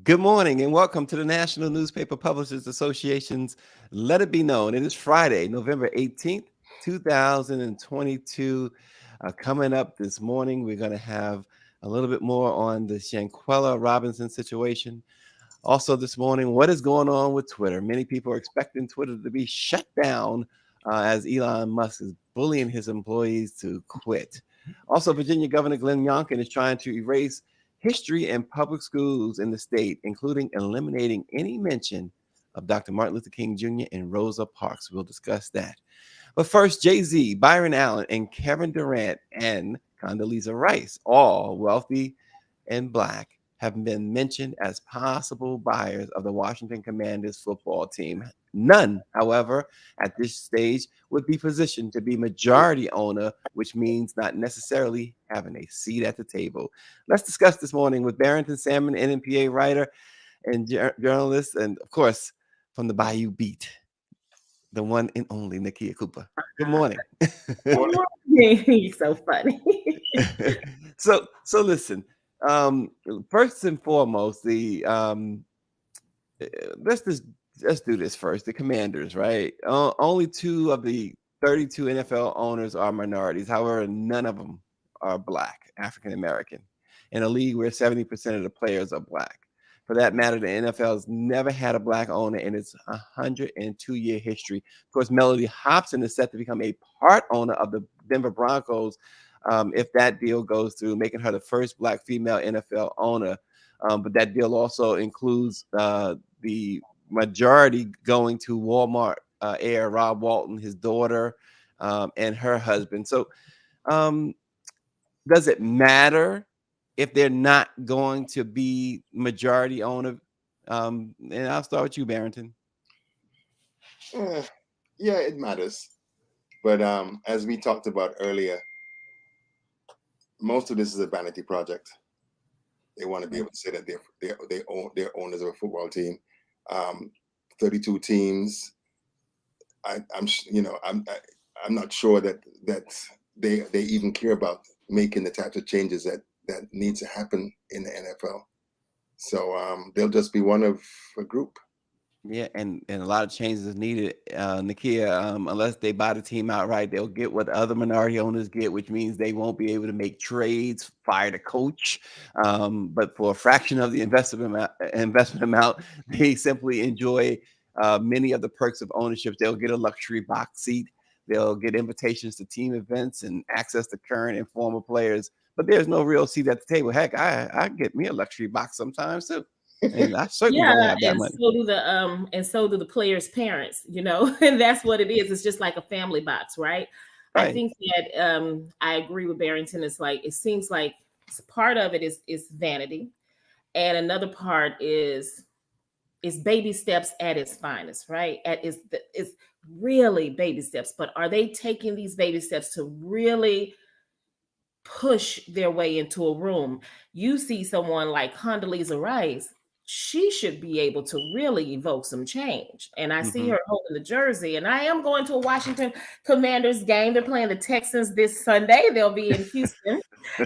Good morning and welcome to the National Newspaper Publishers Association's Let It Be Known. It is Friday, November 18th, 2022. Coming up this morning, we're going to have a little bit more on the Shanquella Robinson situation. Also this morning, what is going on with Twitter? Many people are expecting Twitter to be shut down as Elon Musk is bullying his employees to quit. Also, Virginia Governor Glenn Youngkin is trying to erase history in public schools in the state, including eliminating any mention of Dr. Martin Luther King Jr. and Rosa Parks. We'll discuss that. But first, Jay-Z, Byron Allen, and Kevin Durant and Condoleezza Rice, all wealthy and Black, have been mentioned as possible buyers of the Washington Commanders football team. None, however, at this stage would be positioned to be majority owner, which means not necessarily having a seat at the table. Let's discuss this morning with Barrington Salmon, NNPA writer and journalist, and of course, from the Bayou Beat, the one and only Nakia Cooper. Good morning. You're so funny. So listen. First and foremost, let's do this first. The Commanders, right? Only 2 of the 32 NFL owners are minorities. However, none of them are Black, African American, in a league where 70% of the players are Black. For that matter, the NFL has never had a Black owner in its 102-year history. Of course, Melody Hobson is set to become a part owner of the Denver Broncos if that deal goes through, making her the first Black female NFL owner. But that deal also includes the majority going to Walmart heir Rob Walton, his daughter, and her husband. So does it matter if they're not going to be majority owner? And I'll start with you, Barrington. Yeah, it matters. But as we talked about earlier, most of this is a vanity project. They want to be able to say that they're owners of a football team. 32 teams. I'm not sure that they even care about making the types of changes that need to happen in the NFL. So they'll just be one of a group. Yeah, and a lot of changes is needed, Nakia. Unless they buy the team outright, they'll get what the other minority owners get, which means they won't be able to make trades, fire the coach. But for a fraction of the investment amount, they simply enjoy many of the perks of ownership. They'll get a luxury box seat. They'll get invitations to team events and access to current and former players. But there's no real seat at the table. Heck, I get me a luxury box sometimes too. And I certainly don't have that and money. so do the players' parents, and that's what it is. It's just like a family box, right? Right. I think that I agree with Barrington. It's like it seems like part of it is vanity, and another part is baby steps at its finest, right? It's really baby steps, but are they taking these baby steps to really push their way into a room? You see someone like Condoleezza Rice, she should be able to really evoke some change. And I see her holding the jersey, and I am going to a Washington Commanders game. They're playing the Texans this Sunday. They'll be in Houston.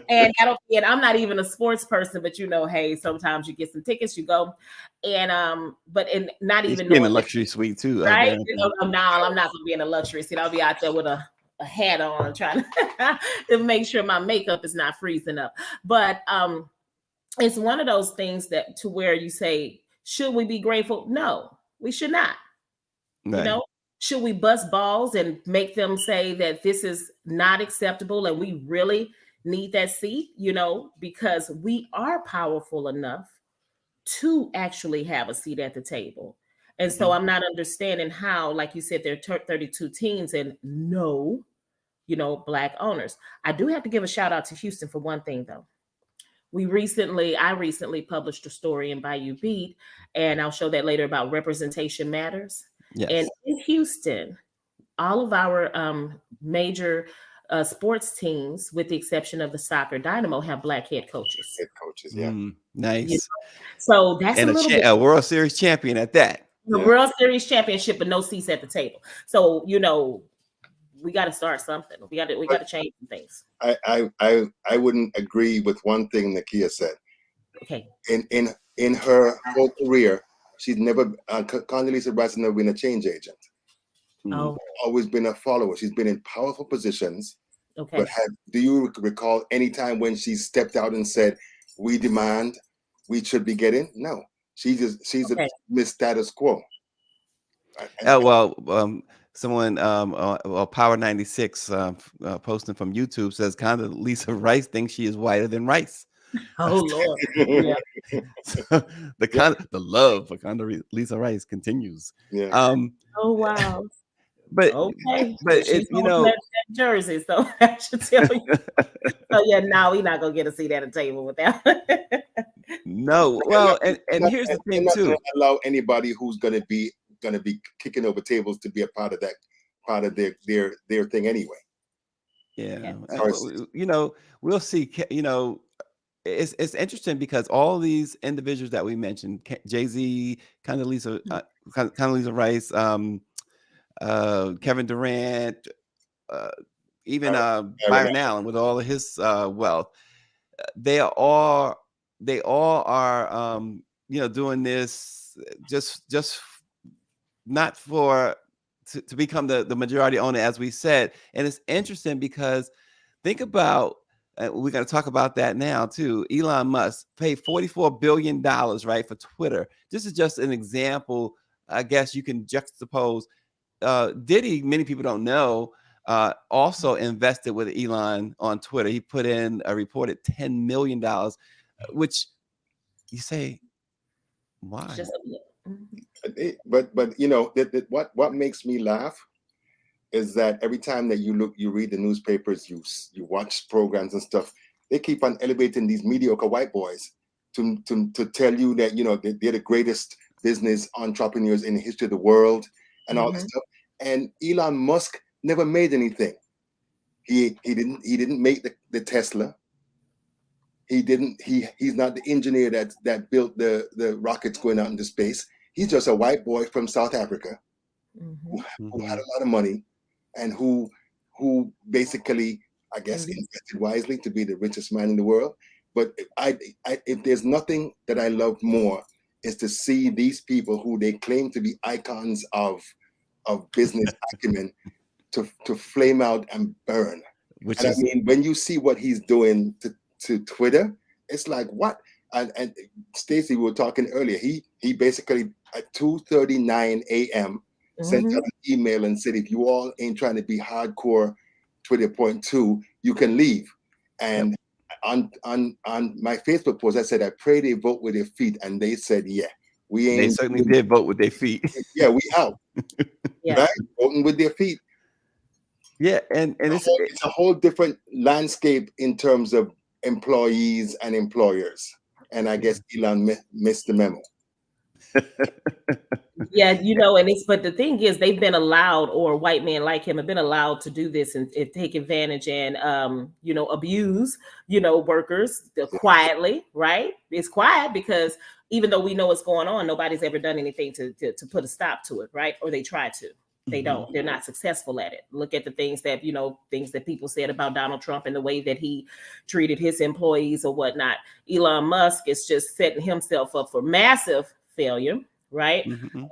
And I'm not even a sports person, but hey, sometimes you get some tickets, you go. And not even in a knowing luxury suite too, right? I'm not gonna be in a luxury seat. I'll be out there with a hat on trying to make sure my makeup is not freezing up. But it's one of those things that to where you say, should we be grateful? No, we should not. Right. Should we bust balls and make them say that this is not acceptable and we really need that seat, because we are powerful enough to actually have a seat at the table. And so I'm not understanding how, like you said, there are 32 teams and no, Black owners. I do have to give a shout out to Houston for one thing, though. I recently published a story in Bayou Beat, and I'll show that later, about representation matters. Yes. And in Houston, all of our major sports teams, with the exception of the soccer Dynamo, have Black head coaches. Yeah. Nice. So that's and a World Series champion at that. The World Series championship, but no seats at the table. So we got to start something. We got to change some things. I wouldn't agree with one thing Nakia said. Okay. In in her whole career, she's never, Condoleezza Rice has never been a change agent. Oh, Always been a follower. She's been in powerful positions. okay. But do you recall any time when she stepped out and said, "We demand, we should be getting"? No, she's Okay. a Miss Status Quo. Oh well, someone Power 96 posting from YouTube says Condoleezza Rice thinks she is whiter than rice. Oh Lord. Yeah. So the love for Condoleezza Rice continues. Yeah. Oh wow. But Okay. but She's it, you holding know, that jersey, so I should tell you. So yeah, no, we're not gonna get a seat at a table with that. no. Well, and Not- here's the they're thing not too. gonna allow anybody who's gonna be kicking over tables to be a part of that, part of their thing anyway. Yeah, Sorry. you know, we'll see. You know, it's interesting because all these individuals that we mentioned, Jay-Z, Condoleezza Rice, Kevin Durant, uh, even Byron Allen with all of his wealth, they all are you know, doing this just not for to become the majority owner, as we said. And it's interesting because think about, we're going to talk about that now too. Elon Musk paid $44 billion, right, for Twitter. This is just an example. I guess you can juxtapose. Diddy, many people don't know, also invested with Elon on Twitter. He put in a reported $10 million, which you say, why? Just But you know what makes me laugh is that every time that you read the newspapers, you watch programs and stuff, they keep on elevating these mediocre white boys to tell you that, you know, they're the greatest business entrepreneurs in the history of the world and all this stuff. And Elon Musk never made anything. He didn't make the Tesla. He's not the engineer that built the rockets going out into space. He's just a white boy from South Africa who had a lot of money and who basically, I guess, invested wisely to be the richest man in the world. But if there's nothing that I love more, is to see these people who they claim to be icons of business acumen to flame out and burn. Which And is, I mean, when you see what he's doing to Twitter, it's like, what? And Stacey, we were talking earlier. He basically at 2:39 a.m. sent out an email and said, if you all ain't trying to be hardcore Twitter .2, you can leave. And on my Facebook post, I said, I pray they vote with their feet, and they said, yeah, we ain't. they certainly did vote with their feet. Yeah, we out. Right, voting with their feet. Yeah, and it's a whole different landscape in terms of employees and employers. And I guess Elon missed the memo. Yeah, you know, and but the thing is, they've been allowed, or white men like him have been allowed to do this and take advantage and you know, abuse, you know, workers quietly, right? It's quiet because even though we know what's going on, nobody's ever done anything to put a stop to it, right? Or they try to. They don't. They're not successful at it. Look at the things that, you know, things that people said about Donald Trump and the way that he treated his employees or whatnot. Elon Musk is just setting himself up for massive failure, right?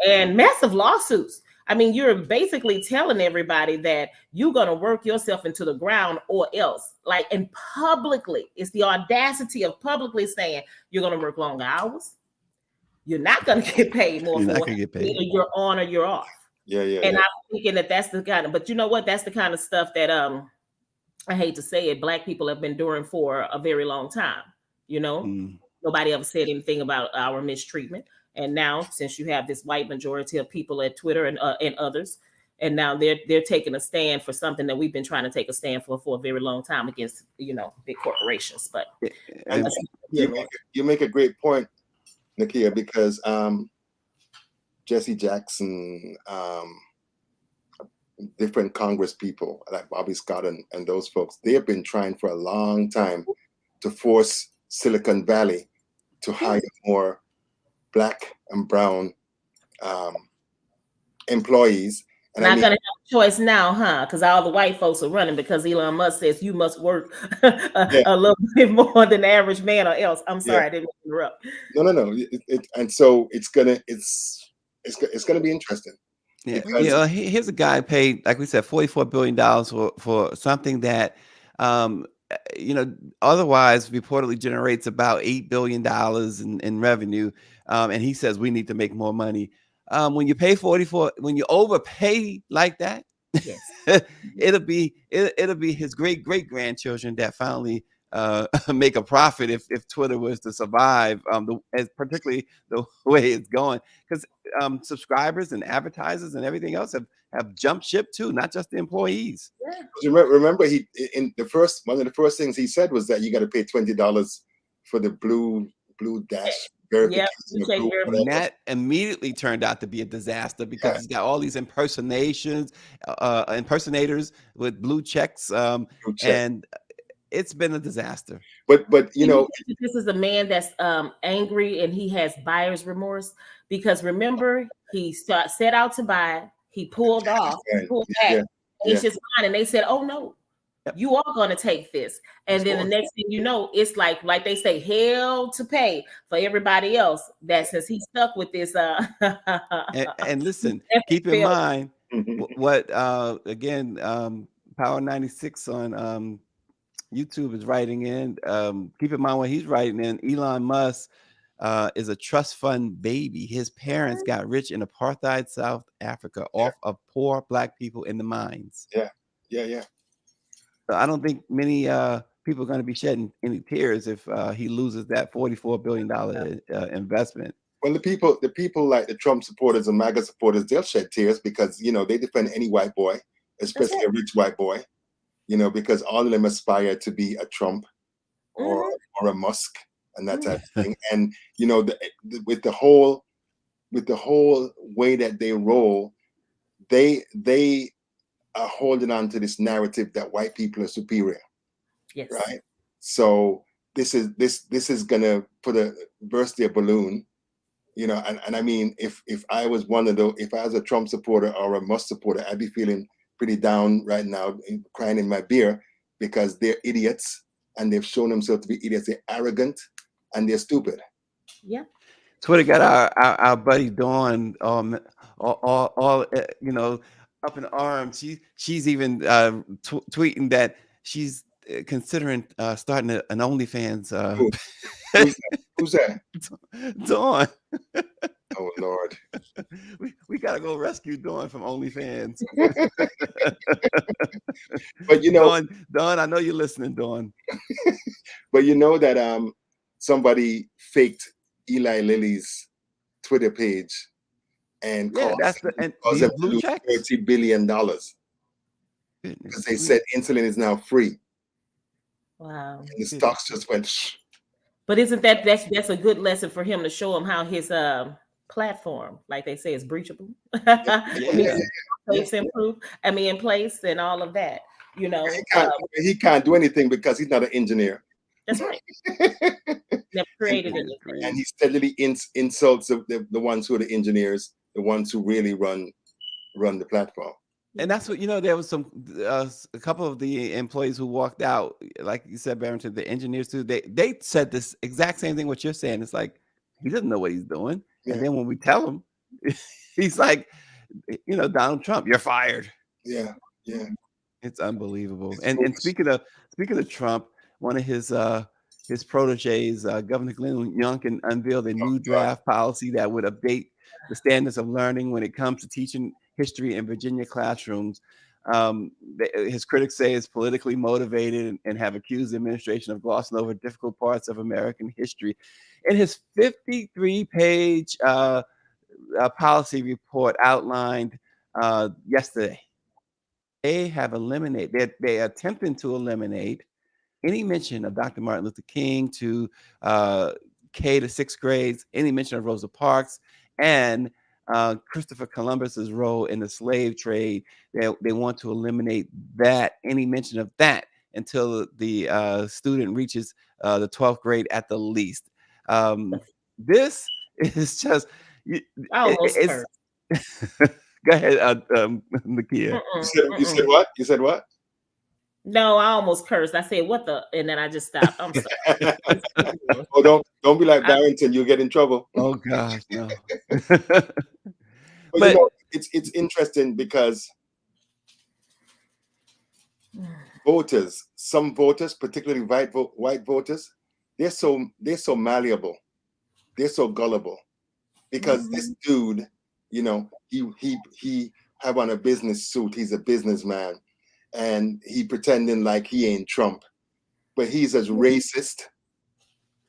And massive lawsuits. I mean, you're basically telling everybody that you're going to work yourself into the ground or else. Like, and publicly, it's the audacity of publicly saying you're going to work long hours. You're not going to get paid more for it. Either you're on or you're off. Yeah. And I'm thinking that's the kind of, but you know what? That's the kind of stuff that I hate to say it, Black people have been doing for a very long time. You know, nobody ever said anything about our mistreatment. And now, since you have this white majority of people at Twitter and others, and now they're taking a stand for something that we've been trying to take a stand for a very long time against, you know, big corporations. But you make a great point, Nakia, because Jesse Jackson, different Congress people like Bobby Scott and those folks, they have been trying for a long time to force Silicon Valley to hire more Black and brown employees. And Not gonna have a choice now, huh? Because all the white folks are running because Elon Musk says you must work a little bit more than the average man, or else. I'm sorry, I didn't interrupt. No. And so it's gonna be interesting. Yeah, Because here's a guy paid, like we said, $44 billion for something that, otherwise reportedly generates about $8 billion in revenue. And he says we need to make more money. When you pay 44, when you overpay like that, Yes. it'll be his great grandchildren that finally make a profit if Twitter was to survive, particularly the way it's going, because subscribers and advertisers and everything else have jumped ship too, not just the employees. Yeah. Remember, he in one of the first things he said was that you got to pay $20 for the blue dash verification. And that immediately turned out to be a disaster because he's got all these impersonators with blue checks, and it's been a disaster. But this is a man that's angry and he has buyer's remorse, because remember, he set out to buy, he pulled off, pulled back, it's just fine, and they said, oh no, you are going to take this, and then the next thing you know, it's like they say, hell to pay for everybody else that says he's stuck with this. And listen, keep in mind what again, Power 96 on YouTube is writing in. Keep in mind what he's writing in. Elon Musk is a trust fund baby. His parents got rich in apartheid South Africa off of poor black people in the mines. Yeah. So I don't think many people are going to be shedding any tears if he loses that $44 billion investment. Well, the people like the Trump supporters and MAGA supporters, they'll shed tears because they defend any white boy, especially a rich white boy. Because all of them aspire to be a Trump or a Musk and that type of thing. And with the whole way that they roll, they are holding on to this narrative that white people are superior. Yes. Right. So this is gonna burst their balloon. And I mean, if I was if I was a Trump supporter or a Musk supporter, I'd be feeling pretty down right now, crying in my beer, because they're idiots and they've shown themselves to be idiots. They're arrogant and they're stupid. Yeah. Twitter got our buddy Dawn all up in arms. She's even tweeting that she's considering starting an OnlyFans. Who's that? Dawn. Oh Lord. We gotta go rescue Dawn from OnlyFans. But Dawn, I know you're listening, Dawn. But that somebody faked Eli Lilly's Twitter page and caused them to lose $30 billion because they said insulin is now free. Wow. And the stocks just went. But isn't that's a good lesson for him to show him how his platform, like they say, is breachable. Improve. I mean, in place and all of that. He can't do anything because he's not an engineer. That's right. Never created anything. And he steadily insults the ones who are the engineers, the ones who really run the platform. And that's what, there was a couple of the employees who walked out, like you said, Barrington, the engineers too, they said this exact same thing what you're saying. It's like, he doesn't know what he's doing. Yeah. And then when we tell him, he's like, Donald Trump, you're fired. Yeah. It's unbelievable. And speaking of Trump, one of his proteges, Governor Glenn Youngkin, unveiled a new draft policy that would update the standards of learning when it comes to teaching history in Virginia classrooms. His critics say it's politically motivated and have accused the administration of glossing over difficult parts of American history. In his 53-page policy report outlined yesterday, they're attempting to eliminate any mention of Dr. Martin Luther King to K to 6th grades, any mention of Rosa Parks, and Christopher Columbus's role in the slave trade. They want to eliminate any mention of that until the student reaches the 12th grade at the least. This is just Go ahead, Nakia. Mm-mm, You said mm-mm. what? You said what? No, I almost cursed. I said, "What the?" And then I just stopped. I'm sorry. Oh, don't be like I- Barrington. You'll get in trouble. Oh gosh, no. But you But know, it's interesting because voters, some voters, particularly white voters, they're so malleable, they're so gullible because this dude, you know, he have on a business suit. He's a businessman, and he pretending like he ain't Trump, but he's as racist.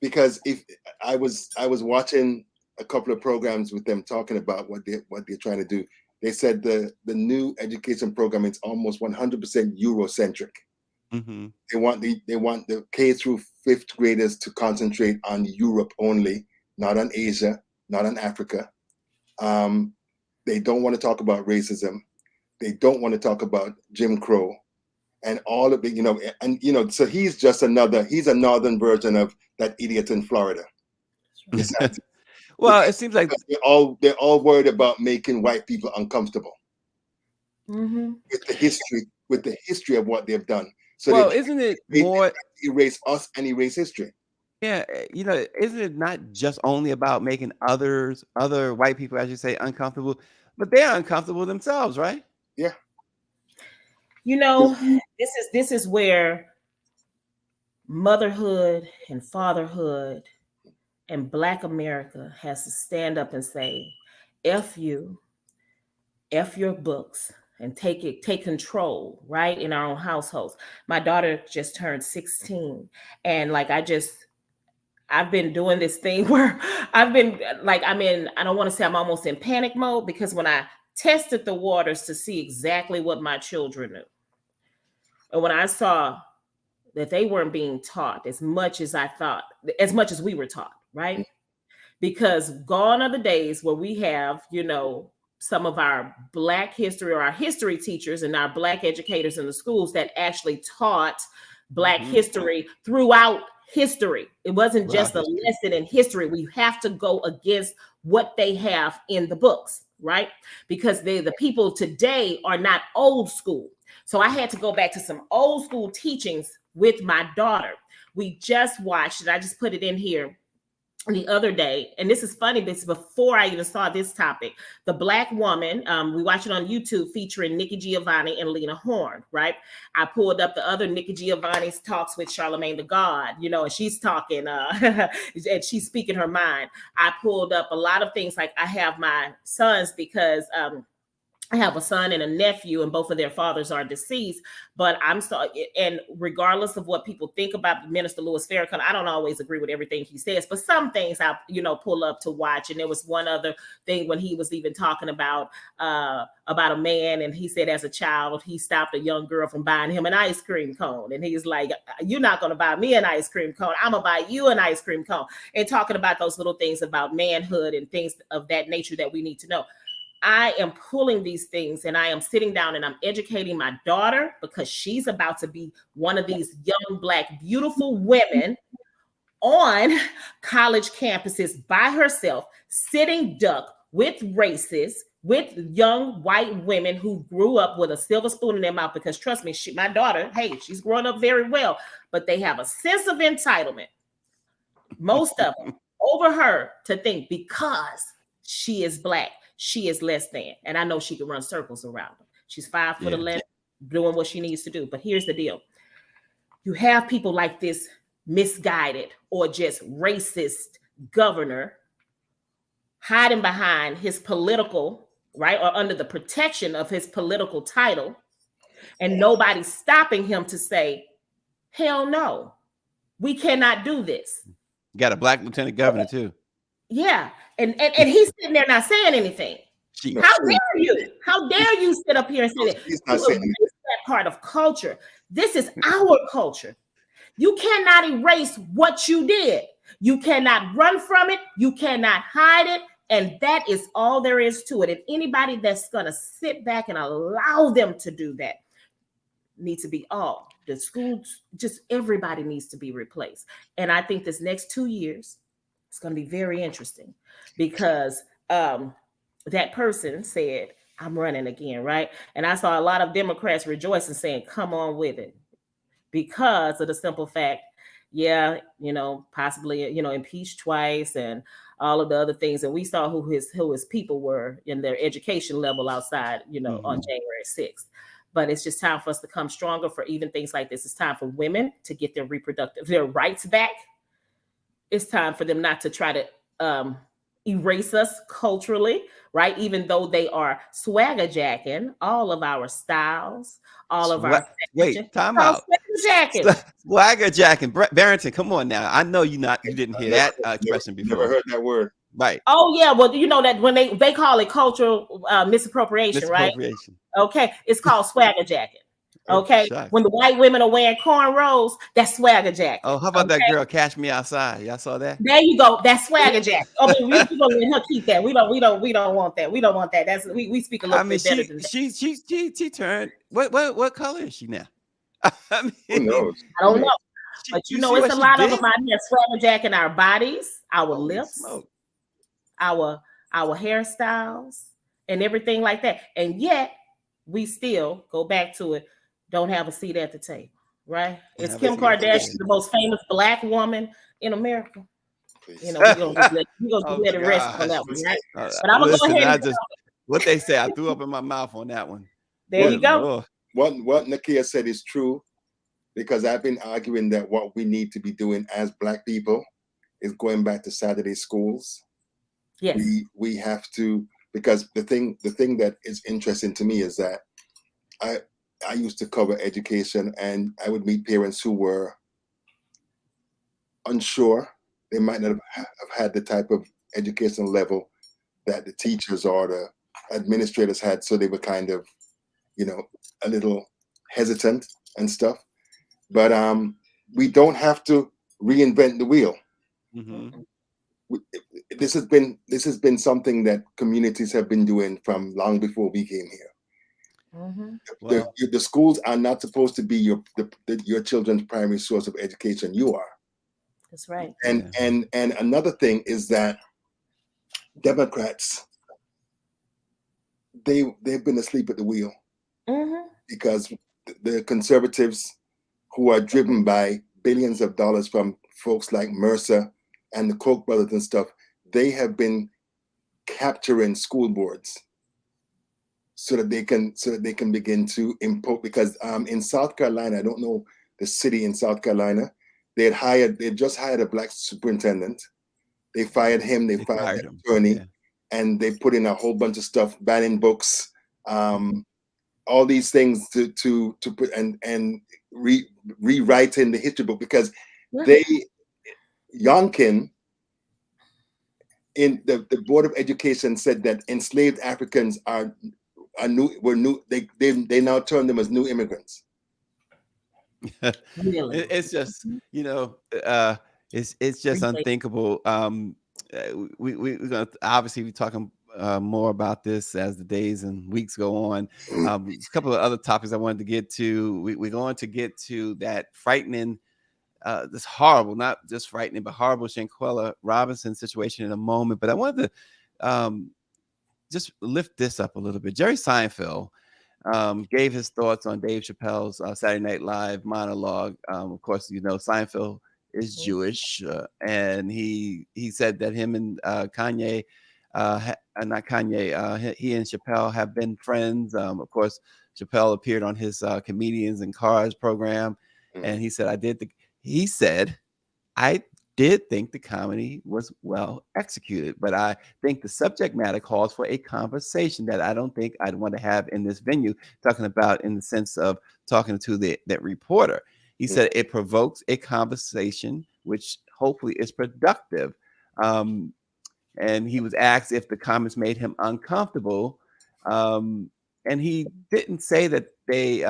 Because if I was watching a couple of programs with them talking about what they're trying to do. They said the new education program is almost 100% Eurocentric. mhm. They want the K through fifth graders to concentrate on Europe only, not on Asia, not on Africa. They don't want to talk about racism. They don't want to talk about Jim Crow and all of it, so he's a northern version of that idiot in Florida. Well, it seems like They're all worried about making white people uncomfortable with the history of what they've done. So well, isn't it more? erase us and erase history. Yeah, isn't it not just only about making other white people, as you say, uncomfortable, but they're uncomfortable themselves, right? Yeah. This is where motherhood and fatherhood and Black America has to stand up and say, F you, F your books, and take control, right, in our own households. My daughter just turned 16, and like I've been doing this thing where I've been like, I don't want to say I'm almost in panic mode, because when I tested the waters to see exactly what my children knew, and when I saw that they weren't being taught as much as I thought, as much as we were taught, right? Because gone are the days where we have, some of our Black history, or our history teachers and our Black educators in the schools that actually taught Black history throughout history. It wasn't just a lesson in history. We have to go against what they have in the books, right? Because the people today are not old school. So I had to go back to some old school teachings with my daughter. We just watched it. I just put it in here the other day, and this is funny, this is before I even saw this topic. The Black Woman, we watched it on YouTube, featuring Nikki Giovanni and Lena Horne, right? I pulled up the other Nikki Giovanni's talks with Charlemagne the God, and she's talking, and she's speaking her mind. I pulled up a lot of things, like I have my sons, because I have a son and a nephew, and both of their fathers are deceased. But I'm sorry, and regardless of what people think about Minister Louis Farrakhan, I don't always agree with everything he says, but some things I, pull up to watch. And there was one other thing when he was even talking about a man, and he said as a child he stopped a young girl from buying him an ice cream cone, and he's like, "You're not going to buy me an ice cream cone. I'm gonna buy you an ice cream cone." And talking about those little things about manhood and things of that nature that we need to know. I am pulling these things, and I am sitting down and I'm educating my daughter, because she's about to be one of these young Black beautiful women on college campuses by herself, sitting duck with racists, with young white women who grew up with a silver spoon in their mouth. Because trust me, my daughter, hey, she's grown up very well, but they have a sense of entitlement, most of them, over her, to think because she is Black, she is less than. And I know she can run circles around them. She's 5'11", doing what she needs to do. But here's the deal. You have people like this misguided or just racist governor hiding behind his political, right, or under the protection of his political title, and nobody's stopping him to say, hell no, we cannot do this. Got a Black lieutenant governor too. Yeah. And he's sitting there not saying anything. How dare you? How dare you sit up here and say that? He's not saying that part of culture. This is our culture. You cannot erase what you did. You cannot run from it. You cannot hide it. And that is all there is to it. And anybody that's going to sit back and allow them to do that needs to be all. The schools, just everybody needs to be replaced. And I think this next 2 years, it's going to be very interesting, because that person said I'm running again, right? And I saw a lot of Democrats rejoicing, saying, "Come on with it," because of the simple fact, yeah, possibly, impeached twice and all of the other things. And we saw who his people were in their education level outside, on January 6th. But it's just time for us to come stronger for even things like this. It's time for women to get their rights back. It's time for them not to try to erase us culturally, right? Even though they are swagger jacking all of our styles, all of our Wait, time Oh, out. swagger jacking. Swagger jacking. Barrington, come on now. I know you didn't hear that expression before. Never heard that word. Right. Oh yeah, well you know that when they call it cultural misappropriation, right? Misappropriation. Okay, it's called swagger jacking. Okay, Shucks. when the white women are wearing cornrows, that's swagger jacking. Oh, how about that girl Cash Me Outside? Y'all saw that? There you go. That's swagger jack. I mean, we gonna let her keep that. We don't want that. We don't want that. That's we speak a little bit better than that. She turned. What color is she now? I Who mean, knows? I don't know. But you it's see what a she lot of did? them out here swagger jacking our bodies, our Holy lips, smoke. our hairstyles, and everything like that. And yet we still go back to it. Don't have a seat at the table, right? It's Have a Kim seat at the Kardashian, table. the most famous Black woman in America. Please. We gonna just let it rest on gosh. that one, right? But I'm gonna listen, go ahead and what they say, I threw up in my mouth on that one. there you go. Lord. What Nakia said is true, because I've been arguing that what we need to be doing as Black people is going back to Saturday schools. Yes. We have to, because the thing that is interesting to me is that I used to cover education, and I would meet parents who were unsure. They might not have had the type of educational level that the teachers or the administrators had, so they were kind of, a little hesitant and stuff. But we don't have to reinvent the wheel. Mm-hmm. This has been something that communities have been doing from long before we came here. Mm-hmm. Well, The schools are not supposed to be your children's primary source of education. You are. That's right. And another thing is that Democrats, they've been asleep at the wheel, Mm-hmm. because the conservatives, who are driven by billions of dollars from folks like Mercer and the Koch brothers and stuff, they have been capturing school boards so that they can begin to impose. Because in South Carolina, I don't know the city in South Carolina, they just hired a Black superintendent. They fired him. They fired the attorney, yeah. and they put in a whole bunch of stuff, banning books, all these things to put and rewriting the history book, because Youngkin in the Board of Education said that enslaved Africans were new. They now term them as new immigrants. Really? It's just, it's just unthinkable. We're gonna obviously be talking more about this as the days and weeks go on. A couple of other topics I wanted to get to. We're going to get to that frightening, this horrible, not just frightening, but horrible Shanquella Robinson situation in a moment. But I wanted to just lift this up a little bit. Jerry Seinfeld gave his thoughts on Dave Chappelle's Saturday Night Live monologue. Of course, Seinfeld is Jewish, and he said that him and Kanye, not Kanye, he and Chappelle have been friends. Of course, Chappelle appeared on his Comedians in Cars program, and he said, I did think the comedy was well executed, but I think the subject matter calls for a conversation that I don't think I'd want to have in this venue, talking about in the sense of talking to that reporter. He said it provokes a conversation, which hopefully is productive. And he was asked if the comments made him uncomfortable. And he didn't say that they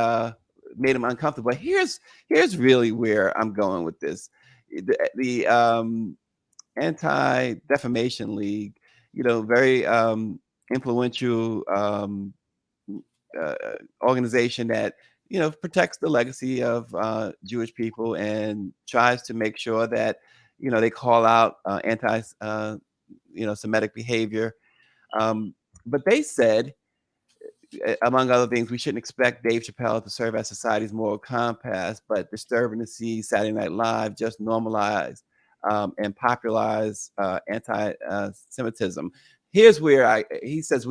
made him uncomfortable. But here's really where I'm going with this. The Anti-Defamation League, very influential organization that protects the legacy of Jewish people and tries to make sure that they call out anti-Semitic behavior. But they said among other things, we shouldn't expect Dave Chappelle to serve as society's moral compass, but disturbing to see Saturday Night Live just normalize and popularize anti-Semitism. Here's where he says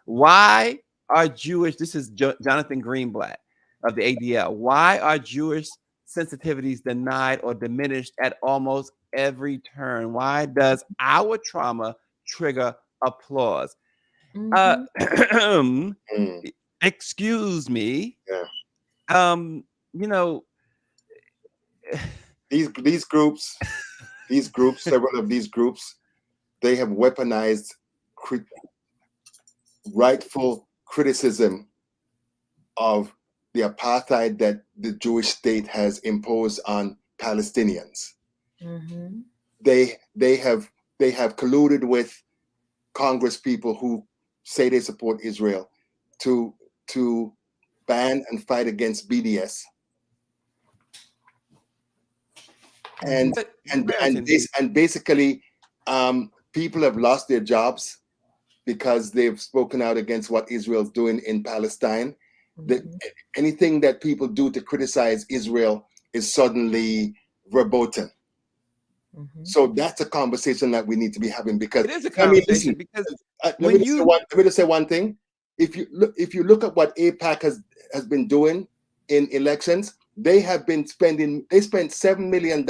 why are Jewish, this is Jonathan Greenblatt of the ADL, why are Jewish sensitivities denied or diminished at almost every turn? Why does our trauma trigger applause? Mhm. Excuse me. Yeah. You know, these groups, several of these groups, they have weaponized rightful criticism of the apartheid that the Jewish state has imposed on Palestinians. Mm-hmm. They have colluded with Congress people who say they support Israel to ban and fight against BDS. And basically, people have lost their jobs because they've spoken out against what Israel's doing in Palestine. Mm-hmm. Anything that people do to criticize Israel is suddenly verboten. Mm-hmm. So that's a conversation that we need to be having, because it is a conversation. let me just say one thing. If you look at what AIPAC has been doing in elections, they spent $7 million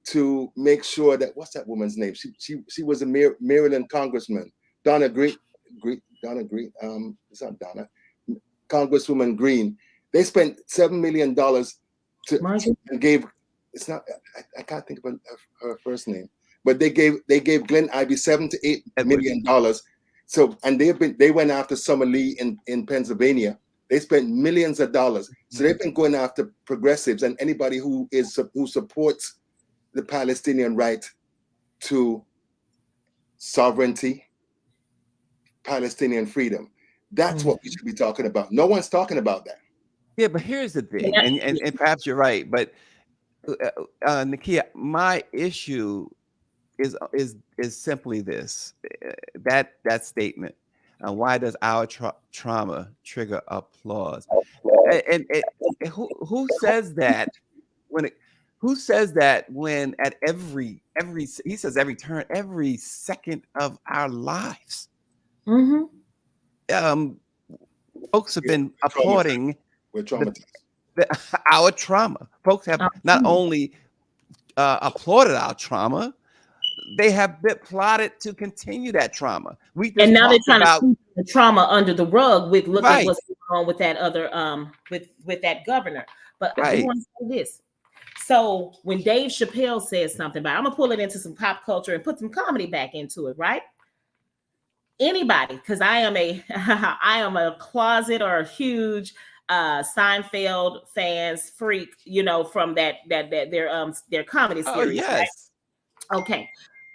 to make sure that, what's that woman's name? She was a Maryland congressman, Donna Green. It's not Donna. Congresswoman Green. They spent $7 million and gave. It's not. I can't think of her first name, but they gave Glenn Ivey $7 to $8 million. So, and they went after Summer Lee in Pennsylvania. They spent millions of dollars. So they've been going after progressives and anybody who supports the Palestinian right to sovereignty, Palestinian freedom. That's what we should be talking about. No one's talking about that. Yeah, but here's the thing, and perhaps you're right, but Nakia, my issue is simply this: that statement. Why does our trauma trigger applause? And who says that who says that when at every he says every turn, every second of our lives, folks have been applauding our trauma. Folks have not only applauded our trauma, they have been plotted to continue that trauma. And now they're trying to keep the trauma under the rug with look at what's going on with that other with that governor. But I do want to say this. So when Dave Chappelle says something about, I'm gonna pull it into some pop culture and put some comedy back into it, right? Anybody, because I am a closet or a huge Seinfeld fans freak, from that their comedy series. Oh, yes. Right? Okay.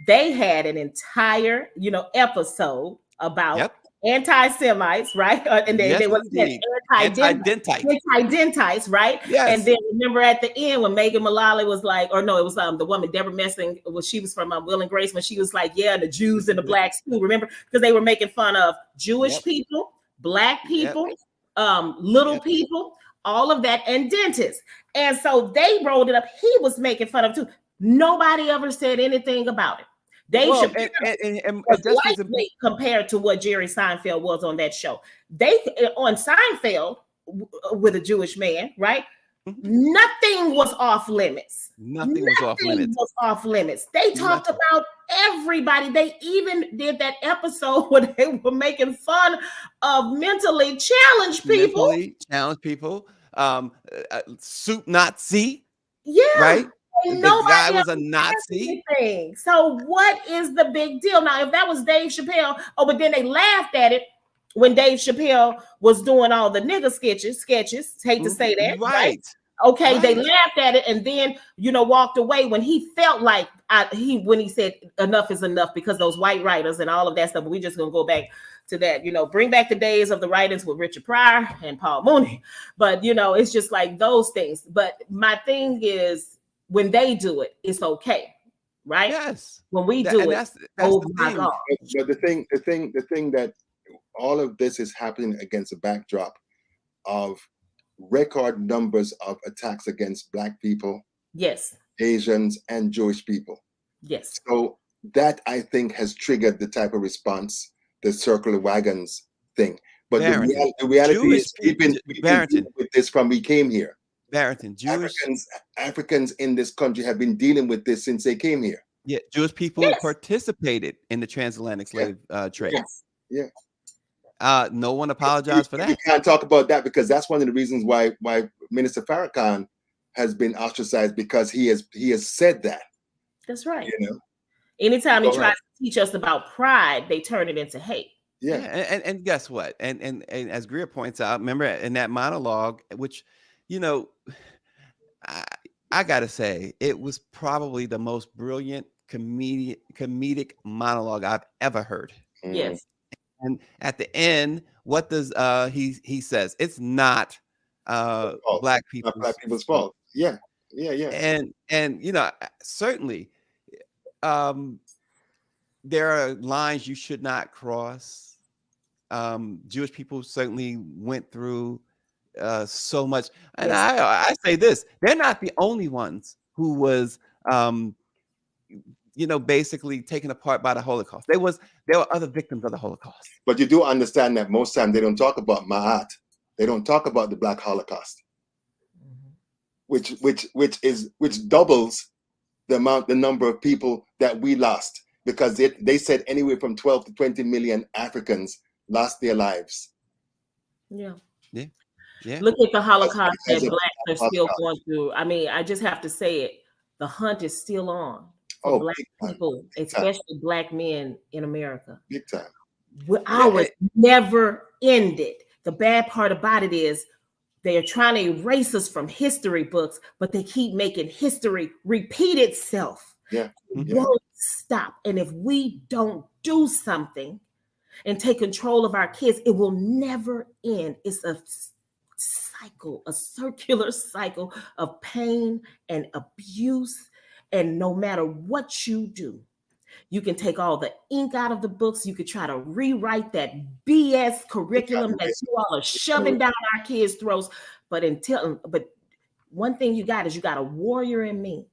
They had an entire, episode about anti-Semites, right? And they were anti-dentites, right? Yes. And then remember at the end when Megan Mullally was like, or no, it was the woman Deborah Messing, she was from Will and Grace, when she was like, yeah, the Jews and the blacks too. Remember, because they were making fun of Jewish people, black people, little people, all of that, and dentists. And so they rolled it up. He was making fun of too. Nobody ever said anything about it. Dave Chappelle was lightweight compared to what Jerry Seinfeld was on that show. They on Seinfeld with a Jewish man, right? Nothing was off limits. Nothing was off limits. They talked about everybody. They even did that episode where they were making fun of mentally challenged people. Soup Nazi. Yeah. Right? And the guy was a Nazi. Anything. So what is the big deal? Now, if that was Dave Chappelle, but then they laughed at it when Dave Chappelle was doing all the nigger sketches, hate to say that. Right. Okay. Right. They laughed at it and then, walked away when he felt like when he said enough is enough, because those white writers and all of that stuff, but we just going to go back to that, bring back the days of the writings with Richard Pryor and Paul Mooney. But, it's just like those things. But my thing is, when they do it, it's okay, right? Yes. When we do it, oh my God. But the thing that all of this is happening against a backdrop of record numbers of attacks against Black people, Yes. Asians, and Jewish people. Yes. So that, I think, has triggered the type of response, the circle of wagons thing. But Barrington, the reality Jewish is we've been Barrington, dealing with this from we came here. Barrington, Jewish, Africans in this country have been dealing with this since they came here. yeah, Jewish people Yes. participated in the transatlantic slave trade. Yes. No one apologized for We that. can't talk about that because that's one of the reasons why Minister Farrakhan has been ostracized, because he has said that. That's right. You know. Anytime he Go tries ahead. to teach us about pride, they turn it into hate. Yeah, Yeah. and guess what? And as Greer points out, remember in that monologue, which, you know, I gotta say, it was probably the most brilliant comedic monologue I've ever heard. Mm. Yes. And at the end, what does he says? It's not Black Not Black people's fault. Yeah. And you know, certainly there are lines you should not cross. Jewish people certainly went through so much, and Yes. I say this: they're not the only ones who was you know, basically taken apart by the Holocaust. There were other victims of the Holocaust. But you do understand that most times they don't talk about Ma'at. They don't talk about the Black Holocaust, which doubles the number of people that we lost, because they said anywhere from 12 to 20 million Africans lost their lives. Yeah. Yeah. Look at the Holocaust because that of Blacks are still Holocaust. going through. I mean, I just have to say it. The hunt is still on for Oh, Black big time, people, big time. especially Black men in America. Big time. Ours never ended. The bad part about it is they are trying to erase us from history books, but they keep making history repeat itself. Yeah. It Yeah. won't stop. And if we don't do something and take control of our kids, it will never end. It's a cycle, a circular cycle of pain and abuse. And no matter what you do, you can take all the ink out of the books. You could try to rewrite that BS curriculum that you all are shoving down our kids' throats. But one thing you got a warrior in me.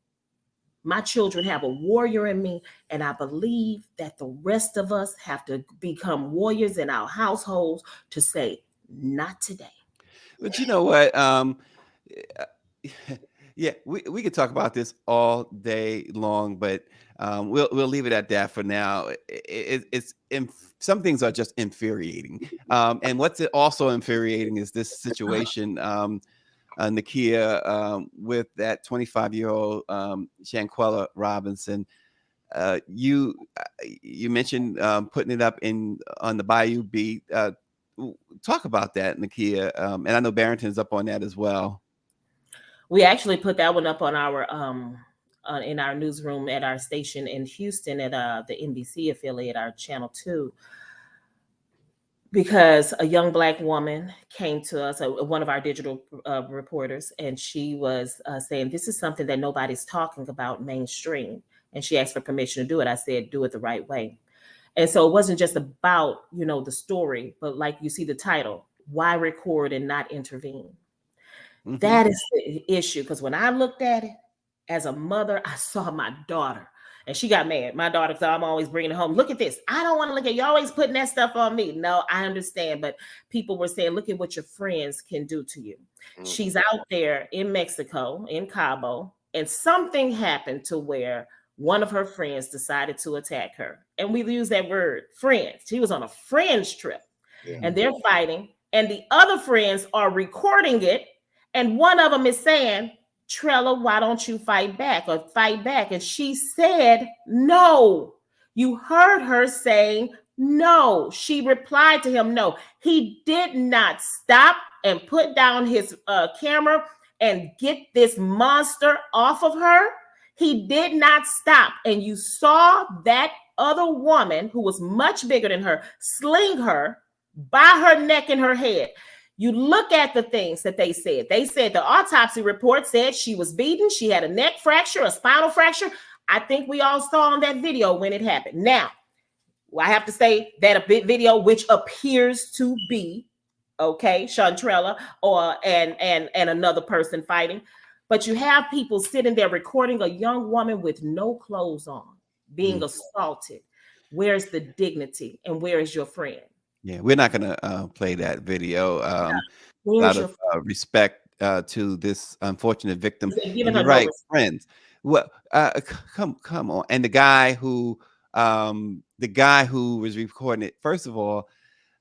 My children have a warrior in me, and I believe that the rest of us have to become warriors in our households to say, not today. But you know what? Yeah, we could talk about this all day long, but we'll leave it at that for now. Some things are just infuriating, and what's also infuriating is this situation, Nakia, with that 25-year-old Shanquella Robinson. You mentioned putting it up on the Bayou Beat. Talk about that, Nakia, and I know Barrington's up on that as well. We actually put that one up on our in our newsroom at our station in Houston at the NBC affiliate, our Channel 2, because a young Black woman came to us, one of our digital reporters, and she was saying, this is something that nobody's talking about mainstream. And she asked for permission to do it. I said, do it the right way. And so it wasn't just about, the story, but like you see the title, why record and not intervene? Mm-hmm. That is the issue. Because when I looked at it as a mother, I saw my daughter and she got mad. My daughter, so I'm always bringing it home. Look at this. I don't want to look at you always putting that stuff on me. No, I understand. But people were saying, look at what your friends can do to you. Mm-hmm. She's out there in Mexico, in Cabo, and something happened to where one of her friends decided to attack her. And we use that word, friends. She was on a friend's trip and they're fighting. And the other friends are recording it. And one of them is saying, Trella, why don't you fight back or fight back? And she said, no. You heard her saying no. She replied to him, no. He did not stop and put down his camera and get this monster off of her. He did not stop. And you saw that other woman who was much bigger than her sling her by her neck and her head. You look at the things that they said. They said the autopsy report said she was beaten. She had a neck fracture, a spinal fracture. I think we all saw on that video when it happened. Now, I have to say that a bit video, which appears to be Chantrella and another person fighting, but you have people sitting there recording a young woman with no clothes on being assaulted. Where's the dignity and where is your friend? Yeah, we're not gonna play that video. Where's Out your of respect to this unfortunate victim. giving And her you're no right, respect? friends. Well, come on. And the guy who was recording it. First of all,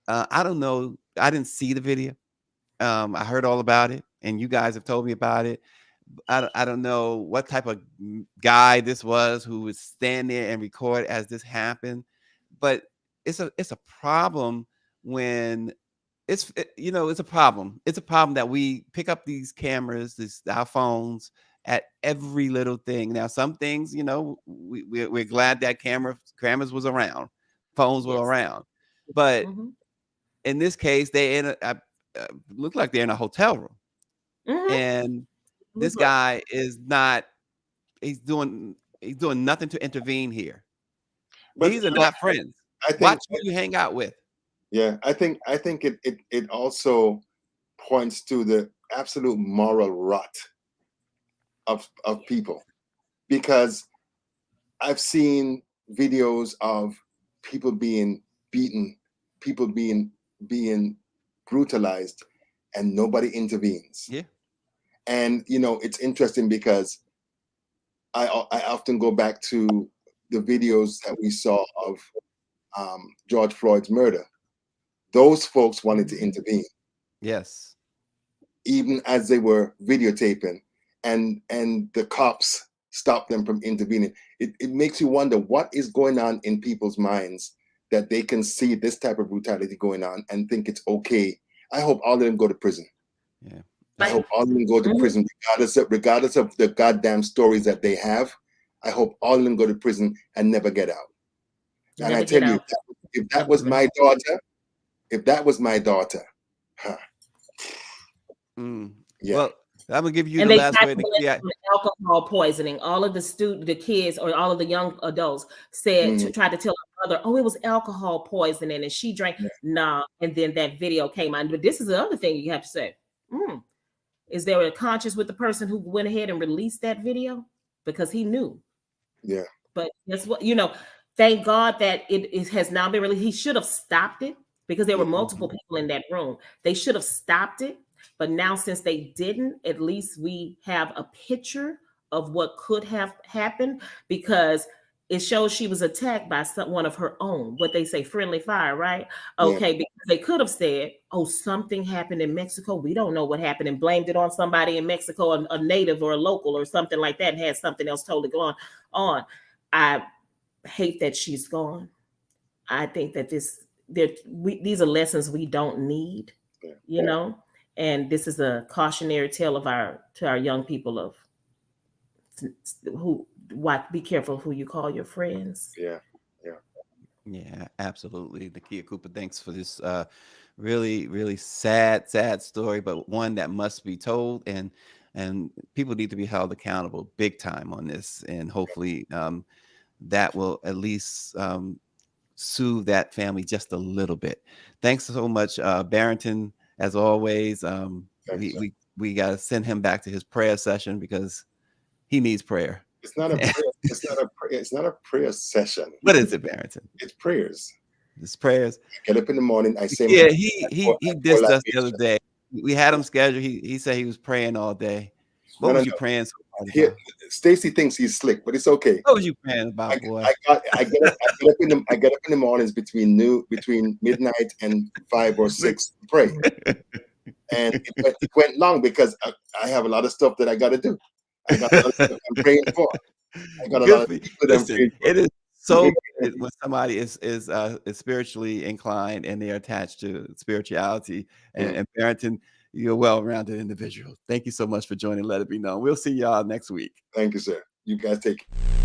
I don't know. I didn't see the video. I heard all about it, and you guys have told me about it. I don't know what type of guy this was who would stand there and record as this happened, but it's a problem when it's a problem. It's a problem that we pick up these cameras, our phones at every little thing. Now, some things, we're glad that cameras was around, phones were Yes. around, but in this case, they look like they're in a hotel room, and this guy is not. He's doing nothing to intervene here. But These are not friends. I think, Watch who you hang out with. Yeah, I think it also points to the absolute moral rot of people, because I've seen videos of people being beaten, people being brutalized, and nobody intervenes. Yeah. And it's interesting because I often go back to the videos that we saw of George Floyd's murder. Those folks wanted to intervene. Yes. Even as they were videotaping, and the cops stopped them from intervening. It makes you wonder what is going on in people's minds that they can see this type of brutality going on and think it's okay. I hope all of them go to prison. Yeah. I hope all of them go to prison, regardless of the goddamn stories that they have. I hope all of them go to prison and never get out. And I tell you, if that was my daughter, huh. Yeah. Well, I'm gonna give you and the they last word. Alcohol poisoning. All of the kids, or all of the young adults said to try to tell her mother, "Oh, it was alcohol poisoning, and she drank." Yeah. Nah, and then that video came out. But this is the other thing you have to say. Is there a conscience with the person who went ahead and released that video? Because he knew. Yeah. But guess what? Thank God that it has now been released. He should have stopped it, because there were multiple people in that room. They should have stopped it. But now, since they didn't, at least we have a picture of what could have happened, because it shows she was attacked by one of her own, what they say, friendly fire, right? Okay, Yeah. because they could have said, "Oh, something happened in Mexico. We don't know what happened," and blamed it on somebody in Mexico, a native or a local or something like that, and had something else totally going on. I hate that she's gone. I think that these are lessons we don't need, and this is a cautionary tale to our young people of be careful who you call your friends. Yeah, absolutely. Nakia Cooper, thanks for this really, really sad story, but one that must be told, and people need to be held accountable big time on this, and hopefully that will at least soothe that family just a little bit. Thanks so much, Barrington, as always. We got to send him back to his prayer session, because he needs prayer. It's not a prayer. It's not a prayer session. What is it, Barrington? It's prayers. It's prayers. I get up in the morning. I say, yeah. He dissed us the other day. We had him scheduled. He said he was praying all day. What was you praying so hard about? Stacy thinks he's slick, but it's okay. What was you praying about, boy? I get up in the mornings between midnight and 5 or 6 to pray, and it went long because I have a lot of stuff that I got to do. I got a lot of stuff I'm praying for. I got a lot of people that I'm praying for. It is so good when somebody is spiritually inclined and they're attached to spirituality. And Barrington, you're a well-rounded individual. Thank you so much for joining Let It Be Known. We'll see y'all next week. Thank you, sir. You guys take care.